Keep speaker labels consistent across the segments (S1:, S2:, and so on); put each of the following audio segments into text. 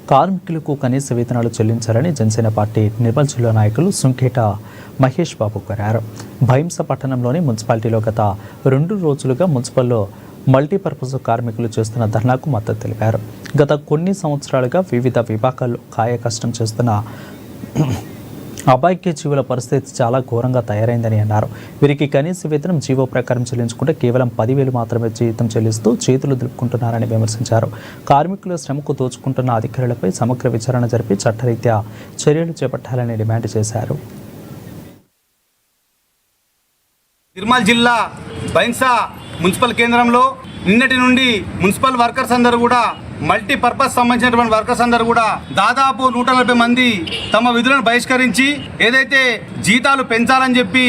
S1: కార్మికులకు కనీస వేతనాలు చెల్లించాలని జనసేన పార్టీ నిర్మల్ జిల్లా నాయకులు సుంకేట మహేష్ బాబు కోరారు. భైంస పట్టణంలోని మున్సిపాలిటీలో గత 2 రోజులుగా మున్సిపల్లో మల్టీపర్పస్ కార్మికులు చేస్తున్న ధర్నాకు మద్దతు తెలిపారు. గత కొన్ని సంవత్సరాలుగా వివిధ విభాగాల్లో కాయ కష్టం చేస్తున్న అబాయిక్య జీవుల పరిస్థితి చాలా ఘోరంగా తయారైందని అన్నారు. వీరికి కనీస వేతనం జీవో ప్రకారం చెల్లించుకుంటే కేవలం 10,000 మాత్రమే జీతం చెల్లిస్తూ చేతులు దులుపుకుంటున్నారని విమర్శించారు. కార్మికుల శ్రమకు దోచుకుంటున్న అధికారులపై సమగ్ర విచారణ జరిపి చట్టరీత్యా చర్యలు చేపట్టాలని డిమాండ్ చేశారు.
S2: నిర్మల్ జిల్లా బైన్సా మున్సిపల్ కేంద్రంలో నిన్నటి నుండి మున్సిపల్ వర్కర్స్ అందరూ కూడా మల్టీపర్పస్ సంబంధించినటువంటి వర్కర్స్ అందరూ కూడా దాదాపు 140 మంది తమ విధులను బహిష్కరించి ఏదైతే జీతాలు పెంచాలని చెప్పి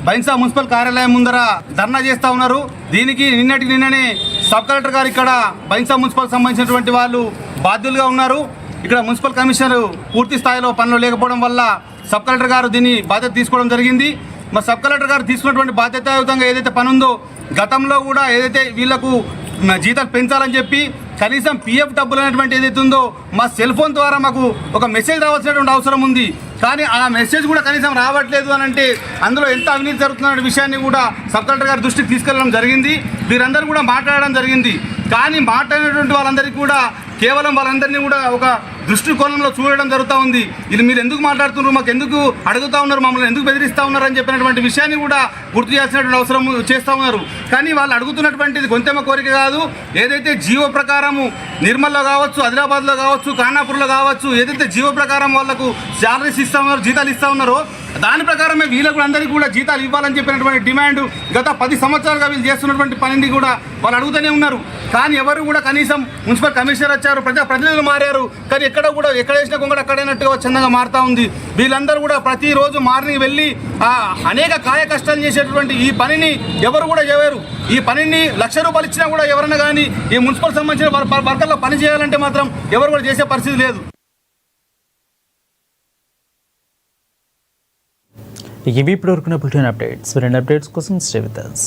S2: బైన్సా మున్సిపల్ కార్యాలయం ముందర ధర్నా చేస్తూ ఉన్నారు. దీనికి నిన్ననే సబ్ కలెక్టర్ గారు ఇక్కడ బైన్సా మున్సిపల్ సంబంధించినటువంటి వాళ్ళు బాధ్యులుగా ఉన్నారు. ఇక్కడ మున్సిపల్ కమిషనర్ పూర్తి స్థాయిలో పనులు లేకపోవడం వల్ల సబ్ కలెక్టర్ గారు దీన్ని బాధ్యత తీసుకోవడం జరిగింది. మరి సబ్ కలెక్టర్ గారు తీసుకున్నటువంటి బాధ్యతాయుతంగా ఏదైతే పని ఉందో గతంలో కూడా ఏదైతే వీళ్లకు జీతాలు పెంచాలని చెప్పి కనీసం పిఎఫ్ డబ్బులు అనేటువంటి ఏదైతే ఉందో మా సెల్ ఫోన్ ద్వారా మాకు ఒక మెసేజ్ రావాల్సినటువంటి అవసరం ఉంది. కానీ ఆ మెసేజ్ కూడా కనీసం రావట్లేదు అని అంటే అందులో ఎంత అవినీతి జరుగుతున్న విషయాన్ని కూడా సబ్ కలెక్టర్ గారి దృష్టికి తీసుకెళ్లడం జరిగింది. వీరందరూ కూడా మాట్లాడడం జరిగింది. కానీ మాట్లాడినటువంటి వాళ్ళందరికీ కూడా కేవలం వాళ్ళందరినీ కూడా ఒక దృష్టికోణంలో చూడడం జరుగుతూ ఉంది. ఇది మీరు ఎందుకు మాట్లాడుతున్నారు, మాకు ఎందుకు అడుగుతూ ఉన్నారు, మమ్మల్ని ఎందుకు బెదిరిస్తూ ఉన్నారు అని చెప్పినటువంటి విషయాన్ని కూడా గుర్తు చేయాల్సినటువంటి అవసరం చేస్తూ ఉన్నారు. కానీ వాళ్ళు అడుగుతున్నటువంటిది గొంతెమ్మ కోరిక కాదు. ఏదైతే జీవో ప్రకారము నిర్మల్లో కావచ్చు, ఆదిలాబాద్లో కావచ్చు, ఖానాపూర్లో కావచ్చు, ఏదైతే జీవో ప్రకారం వాళ్ళకు శాలరీస్ ఇస్తూ ఉన్నారు, జీతాలు ఇస్తూ ఉన్నారో దాని ప్రకారమే వీళ్ళకు అందరికీ కూడా జీతాలు ఇవ్వాలని చెప్పినటువంటి డిమాండ్ గత 10 సంవత్సరాలుగా వీళ్ళు చేస్తున్నటువంటి పనిని కూడా వాళ్ళు అడుగుతూనే ఉన్నారు. కానీ ఎవరు కూడా కనీసం మున్సిపల్ కమిషనర్ వచ్చారు, ప్రతినిధులు మారారు, కానీ ఎక్కడ వేసినా కొంగడ అక్కడైనట్టుగా చందంగా మారుతూ ఉంది. వీళ్ళందరూ కూడా ప్రతిరోజు మార్నింగ్ వెళ్ళి అనేక కాయ కష్టాలు చేసేటువంటి ఈ పనిని ఎవరు కూడా చేయరు. ఈ పనిని ₹1,00,000 ఇచ్చినా కూడా ఎవరైనా కానీ ఈ మున్సిపల్ సంబంధించిన వర్కర్లో పని చేయాలంటే మాత్రం ఎవరు కూడా చేసే పరిస్థితి లేదు.
S1: ఇవి ఇప్పుడు వరకున్న బులెటిన్ అప్డేట్స్. అప్డేట్స్ కోసం స్టే విత్ us.